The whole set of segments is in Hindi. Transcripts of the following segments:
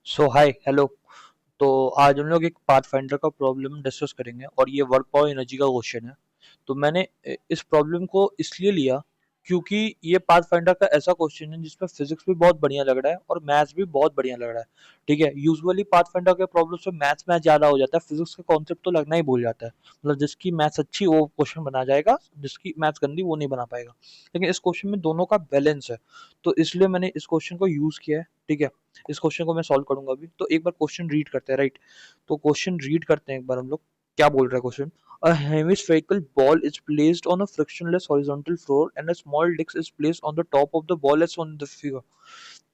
सो हाय हेलो। तो आज हम लोग एक पाथफाइंडर का प्रॉब्लम डिस्कस करेंगे और ये वर्क पावर एनर्जी का क्वेश्चन है। तो मैंने इस प्रॉब्लम को इसलिए लिया क्योंकि ये पाथफाइंडर का ऐसा क्वेश्चन है जिसमें फिजिक्स भी बहुत बढ़िया लग रहा है और मैथ्स भी बहुत बढ़िया लग रहा है। ठीक है, यूजुअली पाथफाइंडर के प्रॉब्लम्स में मैथ्स मैथ ज्यादा हो जाता है, फिजिक्स का कॉन्सेप्ट तो लगना ही भूल जाता है। मतलब जिसकी मैथ्स अच्छी वो क्वेश्चन बना जाएगा, जिसकी मैथ्स गंदी वो नहीं बना पाएगा। लेकिन इस क्वेश्चन में दोनों का बैलेंस है, तो इसलिए मैंने इस क्वेश्चन को यूज किया है। ठीक है, इस क्वेश्चन को मैं सॉल्व करूंगा अभी। तो एक बार क्वेश्चन रीड करते हैं, राइट। तो क्वेश्चन रीड करते हैं एक बार हम लोग। क्या बोल रहा है question? A hemispherical ball is placed on a frictionless horizontal floor and a small disc is placed on the top of the ball as on the figure.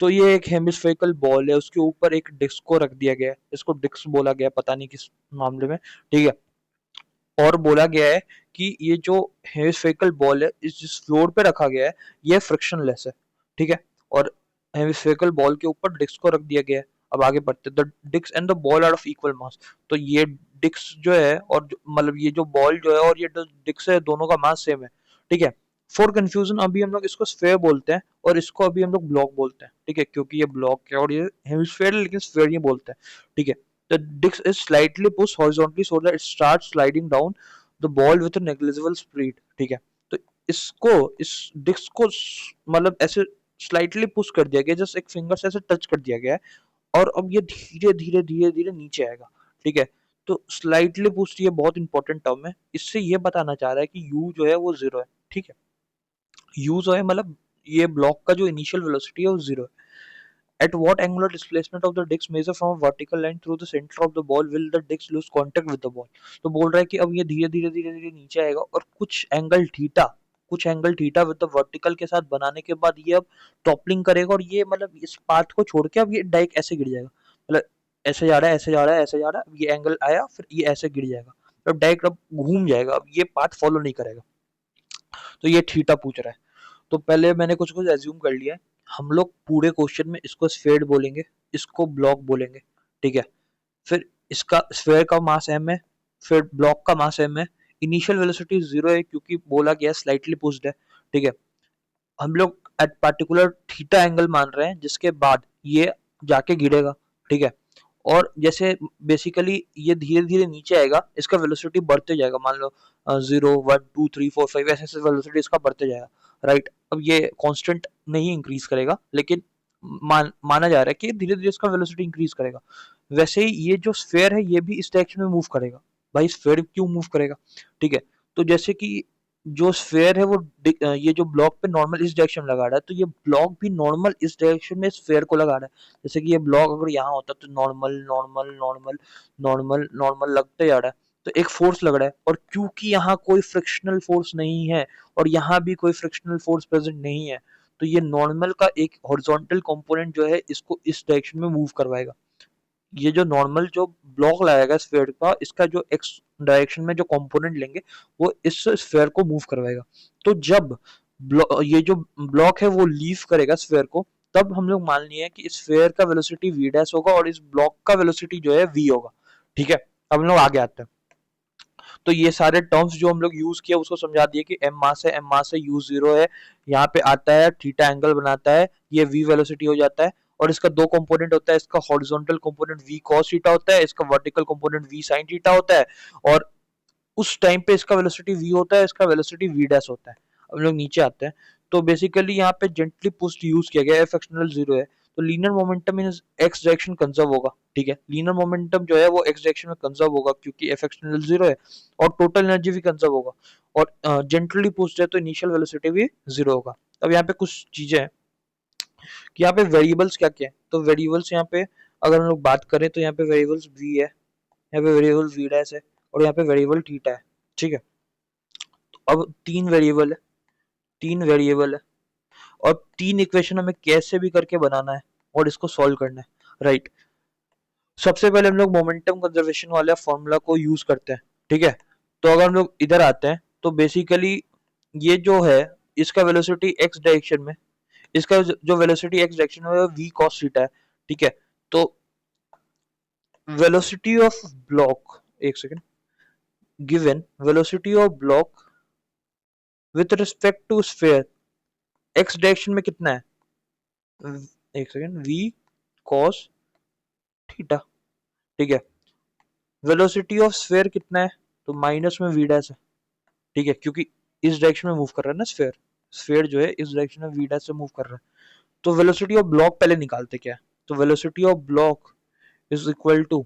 तो ये एक हेमिस्फेरिकल बॉल है, उसके ऊपर एक डिस्क को रख दिया गया है। इसको डिस्क बोला गया है, पता नहीं किस मामले में। ठीक है, और बोला गया है कि ये जो हेमिस्फेरिकल बॉल है इस जिस फ्लोर पे रखा गया है ये फ्रिक्शनलेस है। ठीक है, और हेमिस्फेरिकल बॉल के ऊपर डिस्क को रख दिया गया है। अब आगे बढ़ते, the disc and the ball are of equal mass. तो ये डिस्क जो है और मतलब ये जो बॉल जो है और ये जो डिस्क है दोनों का मास सेम है। ठीक है, फॉर कंफ्यूजन अभी हम लोग इसको स्फेयर बोलते हैं और इसको अभी हम लोग ब्लॉक बोलते हैं। ठीक है, क्योंकि ये ब्लॉक है और ये हेमिस्फेयर है लेकिन स्फेयर नहीं बोलते हैं। ठीक है, the disc is slightly pushed horizontally so that it starts sliding down the ball with a negligible speed. ठीक है, तो इसको इस डिस्क को मतलब ऐसे स्लाइटली पुश कर दिया गया, जस्ट एक फिंगर से ऐसे टच कर दिया गया है और अब ये धीरे धीरे धीरे धीरे नीचे आएगा। ठीक है, तो स्लाइटली पुश ये बहुत इंपॉर्टेंट टर्म है, इससे ये बताना चाह रहा है कि यू जो है वो जीरो है। ठीक है, यू जो है मतलब ये ब्लॉक का जो इनिशियल वेलोसिटी है वो जीरो है। At what angular displacement of the disc measure from a vertical line through the center of the ball will the disc lose contact with the ball? तो बोल रहा है कि अब ये धीरे धीरे धीरे धीरे नीचे आएगा और कुछ angle theta with the vertical के साथ बनाने के बाद ये अब टॉपलिंग करेगा और ये मतलब इस पाथ को छोड़ के अब ये डाइक ऐसे गिर जाएगा। मतलब ऐसे जा रहा है, ऐसे जा रहा है, ऐसे जा रहा है, अब ये एंगल आया फिर ये ऐसे गिर जाएगा। अब डाइक अब घूम जाएगा, अब ये पाथ फॉलो नहीं करेगा। तो ये थीटा पूछ रहा है। तो पहले मैंने कुछ कुछ एज्यूम कर लिया है। हम लोग पूरे क्वेश्चन में इसको स्फेयर बोलेंगे, इसको ब्लॉक बोलेंगे। ठीक है, फिर इसका स्फेयर का मास एम है, फिर ब्लॉक का मास एम है। इनिशियल वेलोसिटी जीरो है क्योंकि बोला गया स्लाइटली पुश्ड है। ठीक है, हम लोग एट पार्टिकुलर थीटा एंगल मान रहे हैं जिसके बाद ये जाके गिरेगा। ठीक है, और जैसे बेसिकली ये धीरे धीरे नीचे आएगा, इसका वेलोसिटी बढ़ते जाएगा। मान लो 0 1 2 3 4 5 ऐसे ऐसे वेलोसिटी इसका बढ़ते जाएगा। राइट, अब ये कांस्टेंट नहीं इंक्रीज करेगा लेकिन माना जा रहा है कि धीरे धीरे इसका वेलोसिटी इंक्रीज करेगा। वैसे ही ये जो स्फेयर है ये भी इस डायरेक्शन में मूव करेगा। भाई स्फेयर क्यों मूव करेगा? ठीक है, तो जैसे कि जो स्फेयर है वो ये जो ब्लॉक पे नॉर्मल इस डायरेक्शन में लगा रहा है, तो ये ब्लॉक भी नॉर्मल इस डायरेक्शन में स्फेयर को लगा रहा है। जैसे कि ये ब्लॉक अगर यहाँ होता तो normal normal normal normal normal लगते जा रहा है। तो एक फोर्स लग रहा है और क्योंकि यहाँ कोई फ्रिक्शनल फोर्स नहीं है और यहाँ भी कोई फ्रिक्शनल फोर्स प्रेजेंट नहीं है, तो ये नॉर्मल का एक हॉरिजॉन्टल कंपोनेंट जो है इसको इस डायरेक्शन में मूव करवाएगा। ये जो नॉर्मल जो ब्लॉक लगाएगा स्फेयर का, इसका जो एक्स डायरेक्शन में जो कंपोनेंट लेंगे वो इस स्फेयर को मूव करवाएगा। तो जब ये जो ब्लॉक है वो लीव करेगा स्फेयर को, तब हम लोग मान लिए कि इस स्फेयर का वेलोसिटी वी डैश होगा और इस ब्लॉक का वेलोसिटी जो है वी होगा। ठीक है, अब हम लोग आगे आते हैं। तो ये सारे टर्म्स जो हम लोग यूज किया उसको समझा दिए कि एम मास है, यू जीरो है, यहाँ पे आता है थीटा एंगल बनाता है, ये वी वेलोसिटी हो जाता है। और इसका दो कंपोनेंट होता है, इसका horizontal component we cos theta होता है, इसका vertical component we sine theta होता है। और उस टाइम पे इसका वेलोसिटी वी होता है, इसका वेलोसिटी वी डैश होता है। अब हम लोग नीचे आते हैं। तो बेसिकली यहाँ पे जेंटली पुश्ड यूज किया गया है, एफ एक्सटर्नल जीरो है, तो लीनियर मोमेंटम इन एक्स डायरेक्शन कंजर्व होगा। ठीक है, लीनियर मोमेंटम जो है वो एक्स डायरेक्शन में कंजर्व होगा क्योंकि एफ एक्सटर्नल जीरो है, और टोटल एनर्जी भी कंजर्व होगा। और जेंटली पुश्ड है तो इनिशियल वेलोसिटी भी जीरो होगा। अब यहाँ पे कुछ चीजें हैं कि यहाँ पे वेरिएबल्स क्या क्या है। तो वेरिएबल्स यहाँ पे अगर हम लोग बात करें तो यहाँ पे वेरिएबल्स वी है, यहाँ पे वेरिएबल वी डैश है, और यहाँ पे वेरिएबल थीटा है। ठीक है, अब तीन वेरिएबल है और तीन इक्वेशन हमें कैसे भी करके बनाना है और इसको सॉल्व करना है। राइट, सबसे पहले हम लोग मोमेंटम कंजर्वेशन वाला फॉर्मूला को यूज करते हैं। ठीक है, तो अगर हम लोग इधर आते हैं तो बेसिकली ये जो है इसका वेलोसिटी एक्स डायरेक्शन में, इसका जो वेलोसिटी एक्स डायरेक्शन में वो v cos थीटा है। ठीक है, तो वेलोसिटी ऑफ ब्लॉक, एक second, given velocity of block with respect to sphere x direction में कितना है? एक सेकेंड, v cos थीटा। ठीक है, वेलोसिटी ऑफ स्फेयर कितना है, तो माइनस में वी डैश है। ठीक है, क्योंकि इस डायरेक्शन में मूव कर रहा है ना स्फेयर, स्फेयर जो है इस डायरेक्शन में वी डैश से मूव कर रहा है। तो वेलोसिटी ऑफ ब्लॉक पहले निकालते क्या है, तो velocity of block is equal to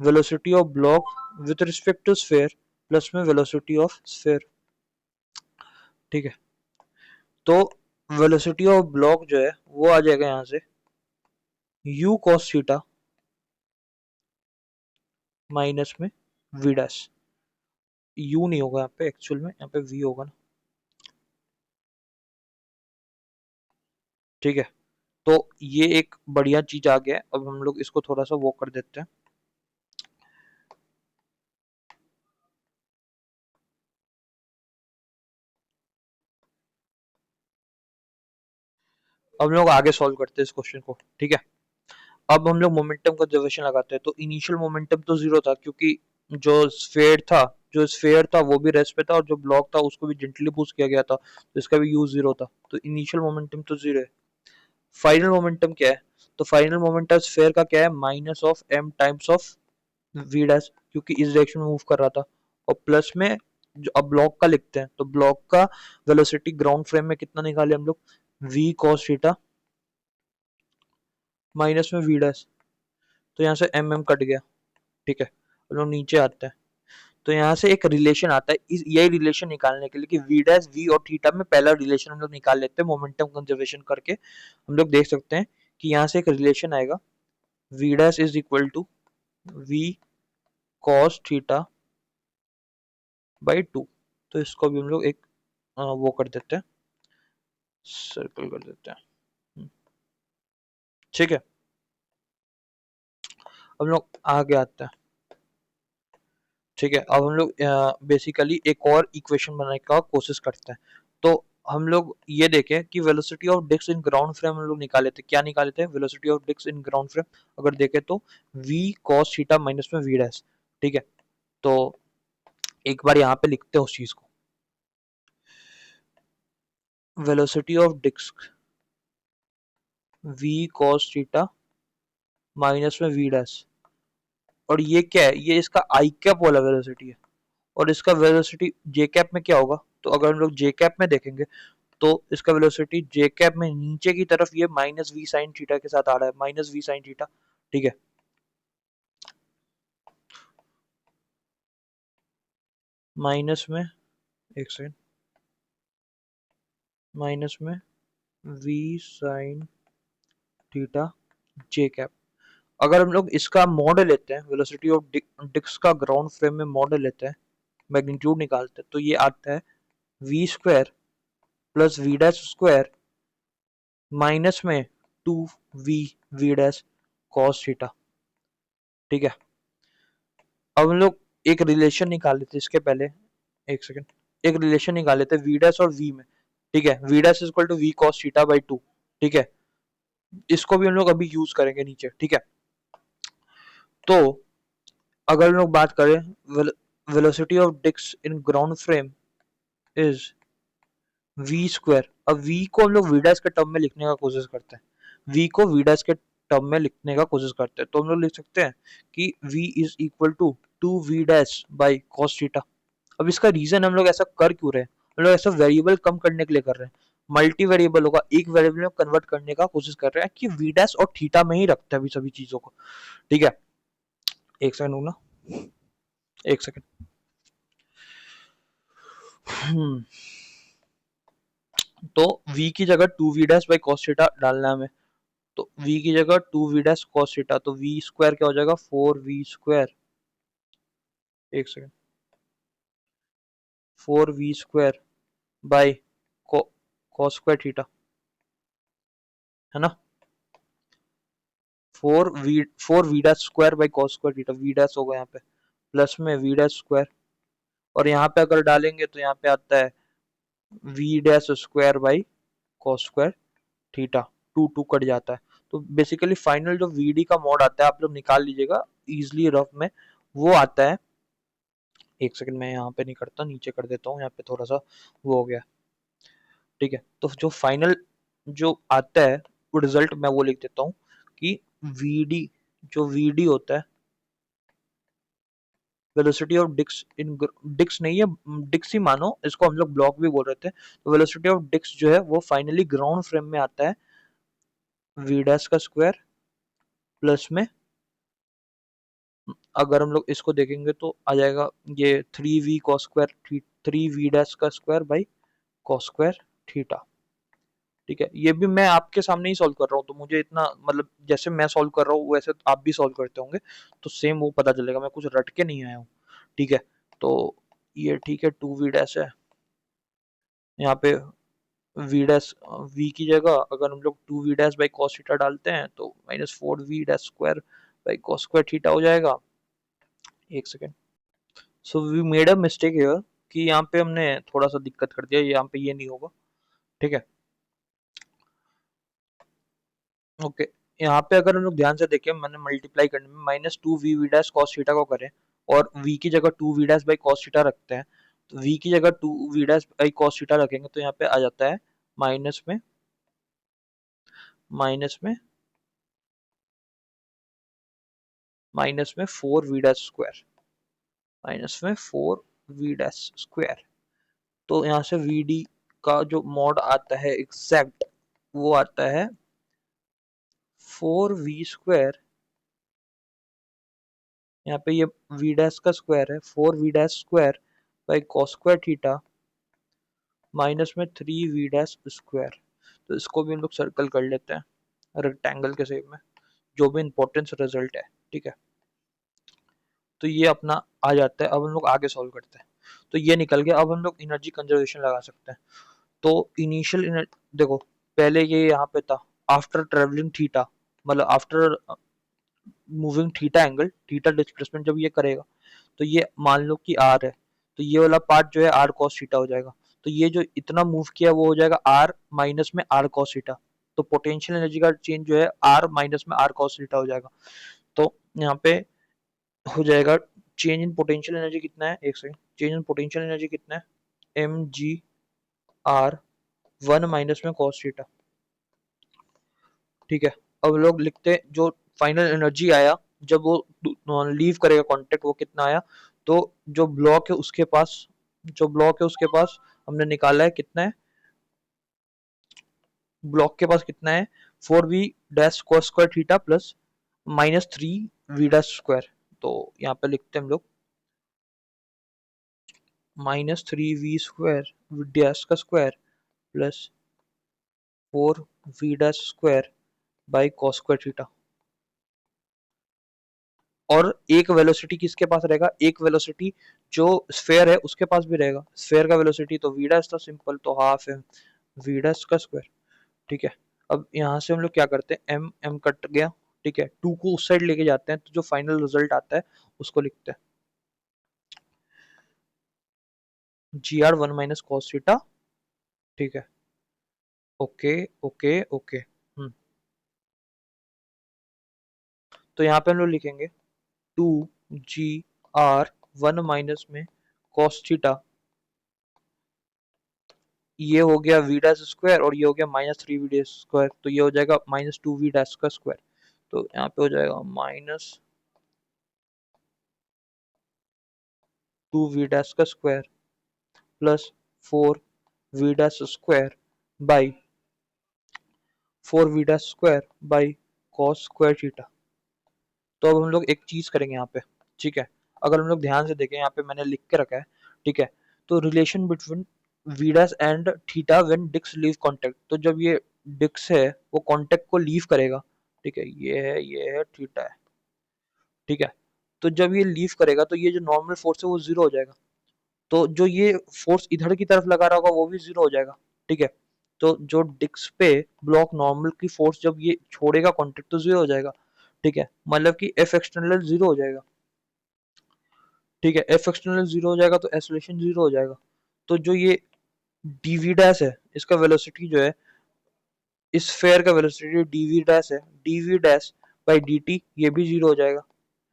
velocity of block with respect to sphere plus में वेलोसिटी ऑफ स्फेयर। ठीक है, तो वेलोसिटी ऑफ ब्लॉक जो है वो आ जाएगा यहाँ से u cos थीटा माइनस में v डैश। u नहीं होगा यहाँ पे, एक्चुअल में यहाँ पे v होगा ना। ठीक है, तो ये एक बढ़िया चीज आ गया है। अब हम लोग इसको थोड़ा सा वो कर देते हैं। अब हम लोग आगे सॉल्व करते हैं इस क्वेश्चन को। ठीक है, अब हम लोग मोमेंटम कंजर्वेशन लगाते हैं। तो इनिशियल मोमेंटम तो जीरो था, क्योंकि जो स्फेयर था वो भी रेस्ट पे था, और जो ब्लॉक था उसको भी जेंटली पुश किया गया था, तो इसका भी यूज जीरो था। तो इनिशियल मोमेंटम तो जीरो है। फाइनल मोमेंटम क्या है, तो फाइनल मोमेंटम स्फेयर का क्या है, minus of m times of v dash, क्योंकि इस डायरेक्शन में मूव कर रहा था। और प्लस में जो अब ब्लॉक का लिखते हैं, तो ब्लॉक का वेलोसिटी ग्राउंड फ्रेम में कितना निकाले हम लोग, वी कॉस थीटा माइनस में वी डैश। तो यहाँ से एम एम कट गया। ठीक है, हम लोग नीचे आते हैं। तो यहाँ से एक रिलेशन आता है, इस यही रिलेशन निकालने के लिए कि वी डैश वी और थीटा में पहला रिलेशन हम लोग निकाल लेते हैं मोमेंटम कंजर्वेशन करके। हम लोग देख सकते हैं कि यहाँ से एक रिलेशन आएगा, v dash is equal to v cos theta by two. तो इसको भी हम लोग एक वो कर देते हैं, सर्कल कर देते हैं। ठीक है, हम लोग आगे आते हैं। ठीक है, अब हम लोग बेसिकली एक और इक्वेशन बनाने का कोशिश करते हैं। तो हम लोग ये देखें कि velocity of disc in ground frame हम लोग निकाले थे, क्या निकाले थे, velocity of disc in ground frame अगर देखें तो v cos थीटा माइनस में v डैश। ठीक है, तो एक बार यहाँ पे लिखते हैं उस चीज को, velocity of disc v cos theta minus में v डैश। और ये क्या है, ये इसका आई कैप वाला वेलोसिटी है, और इसका वेलोसिटी जे कैप में क्या होगा, तो अगर हम लोग जे कैप में देखेंगे तो इसका वेलोसिटी जे कैप में नीचे की तरफ ये माइनस वी साइन थीटा के साथ आ रहा है, माइनस वी साइन थीटा। ठीक है, माइनस में, एक सेकेंड, माइनस में V sine theta J cap. अगर हम लोग इसका मॉडल लेते हैं, वेलोसिटी ऑफ डिस्क का ग्राउंड फ्रेम में मॉडल लेते हैं, मैग्नीट्यूड निकालते हैं, तो ये आता है V square plus V dash square minus में two V V dash cos theta. ठीक है, अब हम लोग एक रिलेशन निकाल लेते हैं इसके पहले, एक सेकंड, एक रिलेशन निकाल लेते हैं वी डैश और वी में। ठीक है, v dash is equal to v cos theta by two. ठीक है, इसको भी हम लोग अभी यूज करेंगे नीचे। ठीक है, तो अगर हम लोग बात करें velocity of disc in ground frame is v square. अब वी को हम लोग वी डैश के टर्म में लिखने का कोशिश करते हैं, वी को वी डैश के टर्म में लिखने का कोशिश करते हैं, तो हम लोग लिख सकते हैं कि v is equal to two we dash by cos theta. अब इसका रीजन हम लोग ऐसा कर क्यों रहे हैं, हम लोग ऐसा वेरिएबल कम करने के लिए कर रहे हैं। मल्टी वेरिएबल होगा, एक वेरिएबल में कन्वर्ट करने का कोशिश कर रहे हैं कि वी डैश और थीटा में ही रखते हैं अभी सभी चीजों को। ठीक है, एक सेकंड होना, एक सेकंड। तो v की जगह two we dash by cos theta डालना है हमें। तो v की जगह two we dash cos theta, तो v स्क्वायर क्या हो जाएगा, फोर वी स्क्वायर, एक second, four v square by cos square theta, है ना। Four we dash square by cos square theta, v dash होगा यहाँ पे प्लस में वी डैश स्क्वायर, और यहाँ पे अगर डालेंगे तो यहाँ पे आता है v dash square by cos square theta, two two cut जाता है। तो बेसिकली फाइनल जो वीडी का मॉड आता है आप लोग निकाल लीजिएगा इजिली रफ में, वो आता है, एक सेकंड मैं यहाँ पे नहीं करता, नीचे कर देता हूँ, यहाँ पे थोड़ा सा वो हो गया। ठीक है, तो जो फाइनल जो आता है वो रिजल्ट मैं वो लिख देता हूँ कि वी डी जो वीडी होता है, वेलोसिटी ऑफ डिक्स इन, डिक्स नहीं है, डिक्स ही मानो इसको, हम लोग ब्लॉक भी बोल रहे थे, तो वेलोसिटी ऑफ डिक्स जो है वो फाइनली ग्राउंड फ्रेम में आता है वी डैश का स्क्वायर प्लस में, अगर हम लोग इसको देखेंगे तो आ जाएगा ये 3v cos square, 3v dash का square by cos square theta. ठीक है, ये भी मैं आपके सामने ही सॉल्व कर रहा हूँ, तो मुझे इतना मतलब जैसे मैं सॉल्व कर रहा हूँ वैसे आप भी सॉल्व करते होंगे, तो सेम वो पता चलेगा, मैं कुछ रट के नहीं आया हूँ। ठीक है, तो ये ठीक है, 2v डैश है यहाँ पे, वी डैश वी की जगह अगर हम लोग 2v dash by cos theta डालते हैं तो -4v dash square by cos square theta हो जाएगा। एक second, so we made a mistake here कि यहाँ पे हमने थोड़ा सा दिक्कत कर दिया, यहाँ पे ये नहीं होगा। ठीक है, ओके, यहाँ पे अगर हम लोग ध्यान से देखें, मैंने मल्टीप्लाई करने में -2v डैश कॉस थीटा को करें और v की जगह 2v dash by cos theta रखते हैं, तो v की जगह 2v dash by cos theta रखेंगे तो यहाँ पे आ जाता है माइनस में माइनस में माइनस में 4v डैश स्क्वायर, माइनस में 4v डैश स्क्वायर। तो यहाँ से vd का जो मॉड आता है एग्जैक्ट, वो आता है 4v स्क्वायर, यहाँ पे ये v डैश का स्क्वायर है, 4v dash square by cos square theta minus में 3v डैश स्क्वायर। तो इसको भी हम लोग सर्कल कर लेते हैं रेक्टेंगल के शेप में, जो भी इंपॉर्टेंस रिजल्ट है। ठीक है, तो ये अपना आ जाता है। अब हम लोग आगे सॉल्व करते हैं, तो ये निकल गया। अब हम लोग एनर्जी कंजर्वेशन लगा सकते हैं। तो इनिशियल देखो, पहले ये यहाँ पे था आफ्टर ट्रेवलिंग थीटा, मतलब after moving theta angle, theta displacement जब ये करेगा तो ये मान लो कि आर है, तो ये वाला पार्ट जो है आर कॉस थीटा हो जाएगा। तो ये जो इतना मूव किया वो हो जाएगा आर माइनस में आर कॉस थीटा। तो पोटेंशियल एनर्जी का चेंज जो है आर माइनस में आर कॉस थीटा हो जाएगा। तो यहाँ पे हो जाएगा चेंज इन पोटेंशियल एनर्जी कितना है, एक second, change in potential energy कितना है, एम जी आर 1 माइनस में कॉस थीटा। ठीक है, अब लोग लिखते हैं जो फाइनल एनर्जी आया जब वो लीव करेगा कांटेक्ट, वो कितना आया। तो जो ब्लॉक है उसके पास, जो ब्लॉक है उसके पास हमने निकाला है कितना है, ब्लॉक के पास कितना है 4v dash cos square theta plus -3v dash square. तो यहाँ पे लिखते हैं हम लोग -3v स्क्वायर डैश का square plus 4v dash square by cos square theta. और एक वेलोसिटी किसके पास रहेगा, एक वेलोसिटी जो स्फेयर है उसके पास भी रहेगा, स्फेयर का वेलोसिटी तो v डैश था सिंपल, तो हाफ है v डैश का स्क्वायर। ठीक है, अब यहाँ से हम लोग क्या करते हैं, एम एम कट गया। ठीक है, टू को उस साइड लेके जाते हैं, तो जो फाइनल रिजल्ट आता है उसको लिखते हैं जी आर 1 - cos थीटा। ठीक है, ओके ओके ओके। तो यहाँ पे हम लोग लिखेंगे 2 GR 1 - cos थीटा, ये हो गया v डैश स्क्वायर और ये हो गया -3v डैश स्क्वायर, तो ये हो जाएगा -2v डैश का स्क्वायर। तो यहाँ पे हो जाएगा -2v डैश का square plus 4v dash square by 4v dash square by cos square theta. तो अब हम लोग एक चीज करेंगे यहाँ पे। ठीक है, अगर हम लोग ध्यान से देखें, यहाँ पे मैंने लिख के रखा है। ठीक है, तो relation between v dash and theta when डिक्स लीव कांटेक्ट, तो जब ये डिक्स है वो कांटेक्ट को लीव करेगा। ठीक है, ये है थीटा है। ठीक है, तो जब ये लीव करेगा तो ये जो नॉर्मल फोर्स है वो जीरो हो जाएगा, तो जो ये फोर्स इधर की तरफ लगा रहा होगा वो भी जीरो हो जाएगा। ठीक है, तो जो डिस्क पे ब्लॉक नॉर्मल की फोर्स जब ये छोड़ेगा कांटेक्ट तो जीरो हो जाएगा। ठीक है, मतलब कि एफ एक्सटर्नल जीरो हो जाएगा। ठीक है, एफ एक्सटर्नल जीरो हो जाएगा तो एक्सेलरेशन जीरो हो जाएगा। तो जो ये डीवी डैश है इसका वेलोसिटी जो है, इस फेयर का वेलोसिटी डीवी डैश है, d v dash by D t ये भी जीरो हो जाएगा,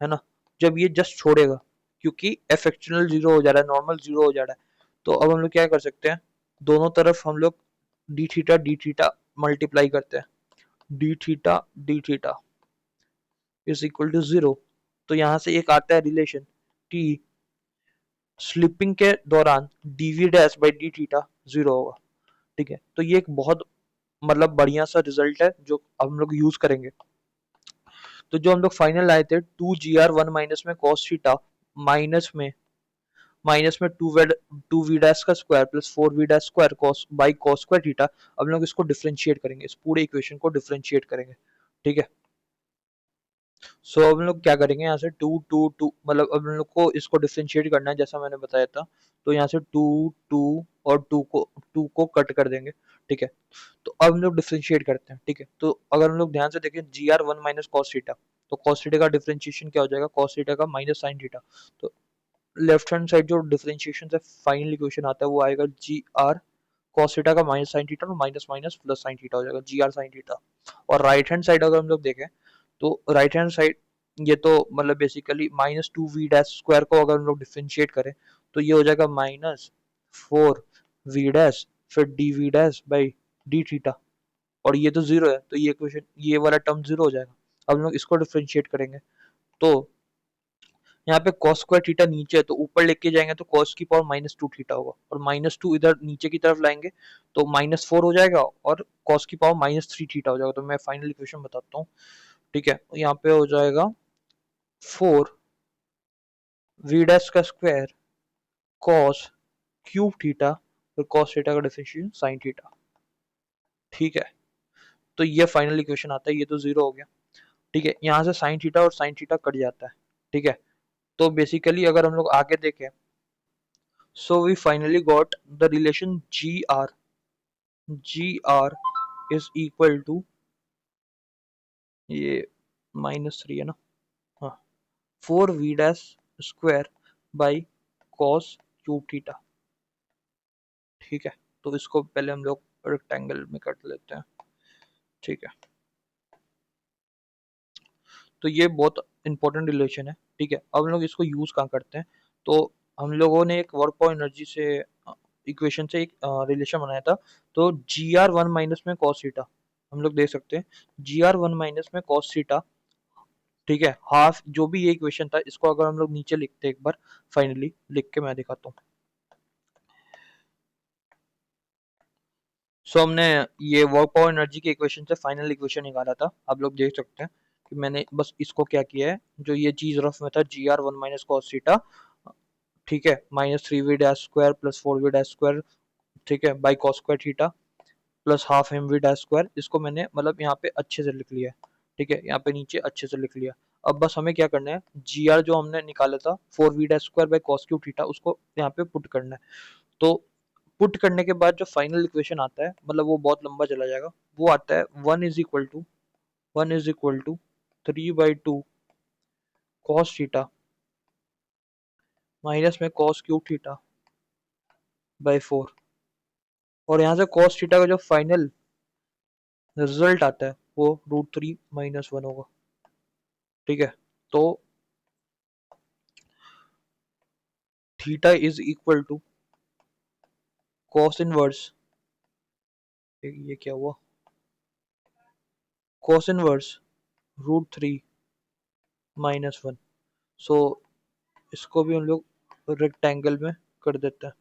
है ना, जब ये जस्ट छोड़ेगा, क्योंकि एफ एक्सटर्नल जीरो हो जा रहा है, नॉर्मल जीरो हो जा रहा है। तो अब हम लोग क्या कर सकते हैं, दोनों तरफ हम लोग डी थीटा मल्टीप्लाई करते हैं, d theta is equal to 0। तो यहाँ से एक आता है रिलेशन टी स्लिपिंग के दौरान dv dash by D theta 0 होगा। ठीक है, तो ये एक बहुत मतलब बढ़िया सा रिजल्ट है जो हम लोग यूज करेंगे। तो जो हम लोग फाइनल लाए थे 2gr 1 माइनस में cos थीटा माइनस में 2v डैश का square plus 4v dash square cos by cos square theta, अब हम लोग इसको डिफरेंशिएट करेंगे, इस पूरे इक्वेशन को डिफरेंशिएट करेंगे। ठीक है, सो अब हम लोग क्या करेंगे, यहाँ से टू टू टू मतलब अब हम लोग को इसको डिफरेंशिएट करना है जैसा मैंने बताया था। तो यहाँ से टू टू और टू को कट कर देंगे। ठीक है, तो अब हम लोग डिफरेंशिएट करते हैं। ठीक है, तो अगर हम लोग ध्यान से देखें gr 1 माइनस कॉस थीटा, तो कॉस थीटा का डिफरेंशिएशन क्या हो जाएगा, कॉस थीटा का माइनस साइन थीटा। तो लेफ्ट हैंड साइड जो डिफरेंशिएशन से फाइनल इक्वेशन आता है वो आएगा gr cos थीटा का माइनस साइन थीटा और minus minus plus sign theta हो जाएगा gr साइन थीटा। और राइट हैंड साइड अगर हम लोग देखें तो राइट हैंड साइड ये तो मतलब basically minus 2v dash square को अगर हम लोग डिफरेंशिएट करें तो ये हो जाएगा माइनस 4v डैश फिर dv dash by D theta. और ये तो जीरो है तो ये इक्वेशन ये वाला टर्म जीरो हो जाएगा। अब हम लोग इसको डिफरेंशिएट करेंगे तो यहाँ पे cos स्क्वायर थीटा नीचे है तो ऊपर लेके जाएंगे तो cos की पावर माइनस टू थीटा होगा और माइनस टू इधर नीचे की तरफ लाएंगे तो माइनस फोर हो जाएगा और cos की पावर माइनस थ्री थीटा हो जाएगा। तो मैं फाइनल इक्वेशन बताता हूँ। ठीक है, यहाँ पे हो जाएगा 4v डैश का स्क्वायर cos क्यूब थीटा और cos थीटा का डिफरेंशिएशन sin थीटा। ठीक है, तो ये फाइनल इक्वेशन आता है, ये तो जीरो हो गया। ठीक है, यहाँ से sin थीटा और sin थीटा कट जाता है। ठीक है, तो बेसिकली अगर हम लोग आगे देखें so we finally got the relation gr is equal to ये माइनस थ्री है ना, हाँ, 4v dash square by cos cube theta. ठीक है, तो इसको पहले हम लोग रेक्टेंगल में कट लेते हैं। ठीक है, तो ये बहुत इंपॉर्टेंट रिलेशन है। ठीक है, अब हम लोग इसको यूज कहाँ करते हैं, तो हम लोगों ने एक वर्क पावर एनर्जी से इक्वेशन से एक रिलेशन बनाया था। तो gr 1 माइनस में cos थीटा हम लोग देख सकते हैं, gr 1 माइनस में cos थीटा। ठीक है, हाफ जो भी ये इक्वेशन था इसको अगर हम लोग नीचे लिखते हैं एक बार फाइनली लिख के मैं दिखाता हूँ। सो हमने ये वर्क पावर एनर्जी के इक्वेशन से फाइनल इक्वेशन निकाला था, आप लोग देख सकते हैं कि मैंने बस इसको क्या किया है, जो ये चीज रफ में था gr 1 माइनस कॉस थीटा। ठीक है, minus three v dash square plus four we dash square. ठीक है, by cos square theta plus half m v dash square, इसको मैंने मतलब यहाँ पे अच्छे से लिख लिया है। ठीक है, यहाँ पे नीचे अच्छे से लिख लिया। अब बस हमें क्या करना है, जी आर जो हमने निकाला था four we dash square by cos Q theta उसको यहाँ पे पुट करना है। तो पुट करने के बाद जो फाइनल इक्वेशन आता है मतलब वो बहुत लंबा चला जाएगा, वो आता है one is equal to three by two cos theta minus में cos cube theta by four. और यहाँ से कॉस थीटा का जो फाइनल रिजल्ट आता है वो √3 - 1 होगा। ठीक है, तो theta is equal to cos inverse, ये क्या हुआ, कॉस इनवर्स √3 - 1। सो इसको भी हम लोग रेक्टेंगल में कर देते हैं।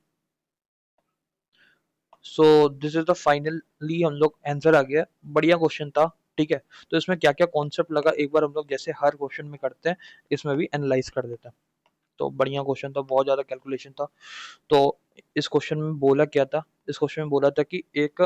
So this is the finally हम लोग आंसर आ गया, बढ़िया क्वेश्चन था। ठीक है, तो इसमें क्या क्या कॉन्सेप्ट लगा एक बार हम लोग जैसे हर क्वेश्चन में करते हैं इसमें भी एनालाइज कर देते हैं। तो बढ़िया क्वेश्चन था, बहुत ज़्यादा कैलकुलेशन था। तो इस क्वेश्चन में बोला क्या था, इस क्वेश्चन में बोला था कि एक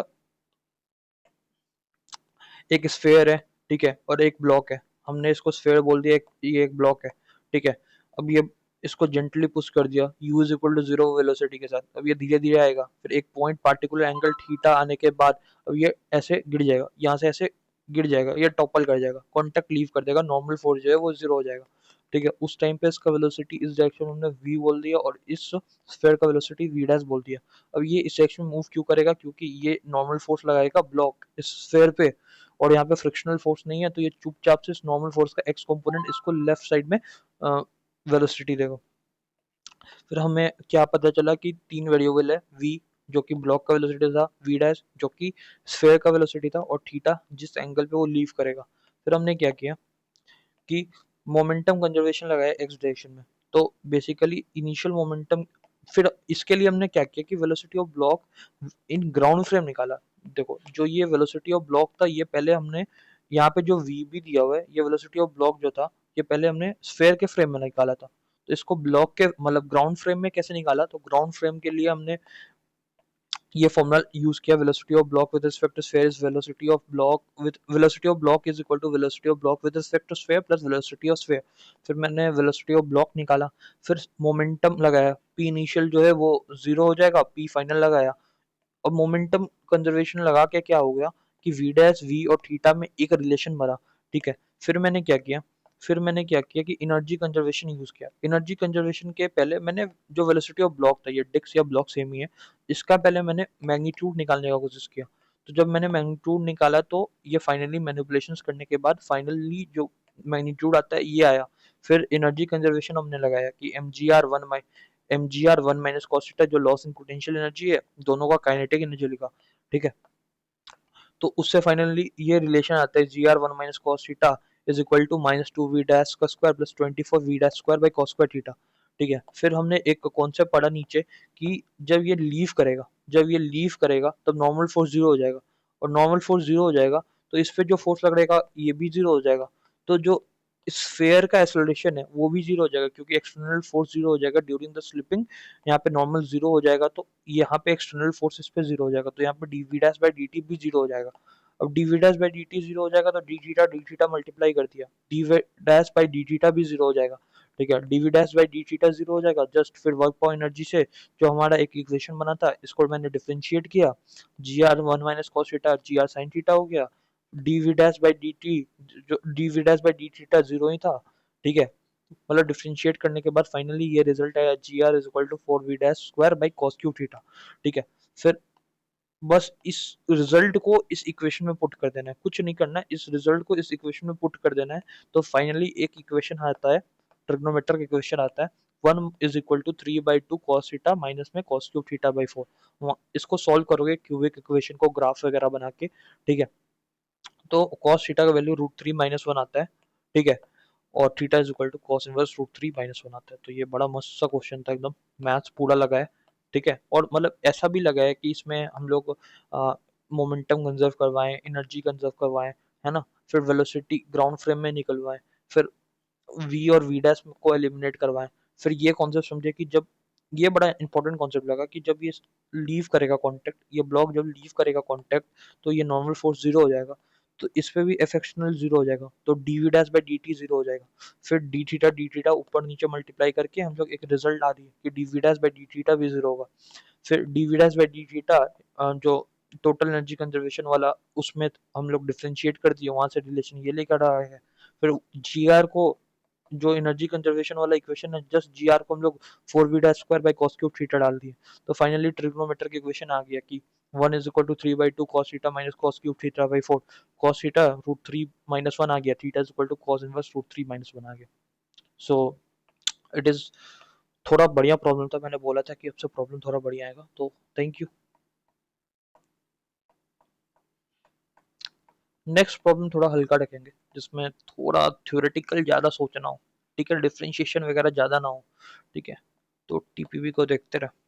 एक स्फेयर है। ठीक है, और एक ब्लॉक है, हमने इसको स्फेयर बोल दिया, ये एक ब्लॉक है। ठीक है, अब ये इसको जेंटली पुश कर दिया u is equal to zero velocity के साथ, अब ये धीरे धीरे आएगा, फिर एक पॉइंट पार्टिकुलर एंगल थीटा आने के बाद अब ये ऐसे गिर जाएगा, यहाँ से ऐसे गिर जाएगा, ये टॉपल कर जाएगा, कॉन्टेक्ट लीव कर देगा, नॉर्मल फोर्स जो है वो जीरो हो जाएगा। ठीक है, उस टाइम पे इसका वेलोसिटी इस डायरेक्शन में हमने v बोल दिया और इस स्फेयर का वेलोसिटी v डैश बोल दिया। अब ये इस डायरेक्शन में मूव क्यों करेगा, क्योंकि ये नॉर्मल फोर्स लगाएगा ब्लॉक इस स्फेयर पे और यहाँ पे फ्रिक्शनल फोर्स नहीं है, तो ये चुपचाप से इस नॉर्मल फोर्स का एक्स कंपोनेंट इसको लेफ्ट साइड में वेलोसिटी देगा। फिर हमें क्या पता चला कि तीन वेरिएबल है, v जो कि ब्लॉक का वेलोसिटी था, v डैश जो कि स्फेयर का वेलोसिटी था और थीटा जिस एंगल पे वो लीव करेगा। फिर हमने क्या किया, कि मोमेंटम कंजर्वेशन लगाया एक्स डायरेक्शन में। तो बेसिकली इनिशियल मोमेंटम, फिर इसके लिए हमने क्या किया कि velocity of block in ground frame निकाला। देखो जो ये वेलोसिटी ऑफ ब्लॉक था, ये पहले हमने यहाँ पे जो वी भी दिया हुआ है, ये वेलोसिटी ऑफ ब्लॉक जो था, ये पहले हमने स्फेयर के फ्रेम में निकाला था। तो इसको ब्लॉक के मतलब ग्राउंड फ्रेम में कैसे निकाला, तो ग्राउंड फ्रेम के लिए हमने ये फॉर्मूला यूज किया, velocity of block with respect to sphere is velocity of block is equal to velocity of block with respect to sphere plus velocity of sphere. फिर मैंने वेलोसिटी ऑफ ब्लॉक निकाला, फिर मोमेंटम लगाया, पी इनिशियल जो है वो जीरो हो जाएगा, पी फाइनल लगाया। अब मोमेंटम कंजर्वेशन लगा के क्या हो गया कि वी डैश वी और थीटा में एक रिलेशन बना। ठीक है, फिर मैंने क्या किया, फिर मैंने क्या किया कि एनर्जी कंजर्वेशन यूज किया। एनर्जी कंजर्वेशन के पहले मैंने जो वेलोसिटी ऑफ ब्लॉक था, ये डिस्क या ब्लॉक सेम ही है, इसका पहले मैंने मैग्नीट्यूड निकालने का कोशिश किया। तो जब मैंने मैग्नीट्यूड निकाला तो ये फाइनली मैनिपुलेशंस करने के बाद फाइनली जो मैग्नीट्यूड आता है ये आया। फिर एनर्जी कंजर्वेशन हमने लगाया कि m g are one minus cos theta जो लॉस इन पोटेंशियल एनर्जी है, दोनों का काइनेटिक एनर्जी लिखा। ठीक है, तो उससे फाइनली ये रिलेशन आता है G are one minus cos theta is equal to minus two we dash का square plus 24 V dash square by cos square theta. ठीक है, फिर हमने एक कॉन्सेप्ट पढ़ा नीचे कि जब ये लीव करेगा तब नॉर्मल फोर्स जीरो हो जाएगा, और नॉर्मल फोर्स जीरो हो जाएगा तो इस पे जो फोर्स लग रहेगा ये भी जीरो हो जाएगा। तो जो स्फेयर का एक्सेलरेशन है वो भी जीरो हो जाएगा, क्योंकि एक्सटर्नल फोर्स जीरो हो जाएगा ड्यूरिंग द स्लिपिंग। यहाँ पे नॉर्मल जीरो हो जाएगा, तो यहाँ पे एक्सटर्नल फोर्स इस पे जीरो हो जाएगा, तो यहाँ पे d we dash by D t भी जीरो हो जाएगा। अब d we dash by D t zero हो जाएगा तो डी थीटा मल्टीप्लाई कर दिया, d we dash by D theta भी जीरो हो जाएगा। ठीक है, d we dash by D theta zero हो जाएगा, जस्ट फिर वर्क पावर एनर्जी से जो हमारा एक इक्वेशन बना था इसको मैंने डिफरेंशिएट किया, G are one minus cos theta G R sine theta हो गया। D we dash by D T, जो D we dash by D theta zero ही था। ठीक है, मतलब डिफरेंशिएट करने के बाद फाइनली ये रिजल्ट आया, G R is equal to four we dash square by cos Q theta. ठीक है, फिर बस इस रिजल्ट को इस इक्वेशन में पुट कर देना है, कुछ नहीं करना है, इस रिजल्ट को इस इक्वेशन में पुट कर देना है। तो फाइनली एक इक्वेशन आता है, ट्रिग्नोमेट्रिक इक्वेशन आता है, one is equal to three by two cos theta minus में cos cube theta by four. इसको सॉल्व करोगे क्यूबिक इक्वेशन को ग्राफ वगैरह बना के। ठीक है, तो कॉस थीटा का value root three minus one आता है। ठीक है, और theta is equal to cos inverse root three minus one आता है। तो ये बड़ा मस्त सा क्वेश्चन था, एकदम मैथ्स पूरा लगा है। ठीक है, और मतलब ऐसा भी लगा है कि इसमें हम लोग मोमेंटम कंजर्व करवाएं, एनर्जी कंजर्व करवाएं, है ना, फिर वेलोसिटी ग्राउंड फ्रेम में निकलवाएं, फिर वी और वी डैश को एलिमिनेट करवाएं। फिर ये कॉन्सेप्ट समझे कि जब ये बड़ा इंपॉर्टेंट कॉन्सेप्ट लगा कि जब ये लीव करेगा कांटेक्ट, ये ब्लॉक जब लीव करेगा कांटेक्ट, तो ये नॉर्मल फोर्स जीरो हो जाएगा, तो इस पे भी एफ एक्सटर्नल जीरो हो जाएगा, तो d we dash by D t zero हो जाएगा। फिर डी थीटा ऊपर नीचे मल्टीप्लाई करके हम लोग एक रिजल्ट आ रही है कि d we dash by D theta भी जीरो होगा। फिर d we dash by D theta जो टोटल एनर्जी कंजर्वेशन वाला, उसमें हम लोग डिफ्रेंशिएट कर दिए, वहां से रिलेशन ये लेकर आया है। फिर जी आर को, जो एनर्जी कंजर्वेशन वाला इक्वेशन है, जस्ट जी आर को हम लोग four we dash square by cos cube theta डाल दिए। तो फाइनली ट्रिग्नोमेट्रिक इक्वेशन आ गया कि one is equal to three by two cos theta minus cos cube theta by four. Cos theta root three minus one आ गया, theta is equal to cos inverse root three minus one आ गया। सो इट इज थोड़ा बढ़िया प्रॉब्लम था, मैंने बोला था कि अब से प्रॉब्लम थोड़ा बढ़िया आएगा, तो थैंक यू। नेक्स्ट प्रॉब्लम थोड़ा हल्का रखेंगे, जिसमें थोड़ा थ्योरेटिकल ज़्यादा सोचना हो। ठीक है, डिफरेंशिएशन वगैरह ज़्यादा ना हो। ठीक है, तो टीपीवी को देखते रहे।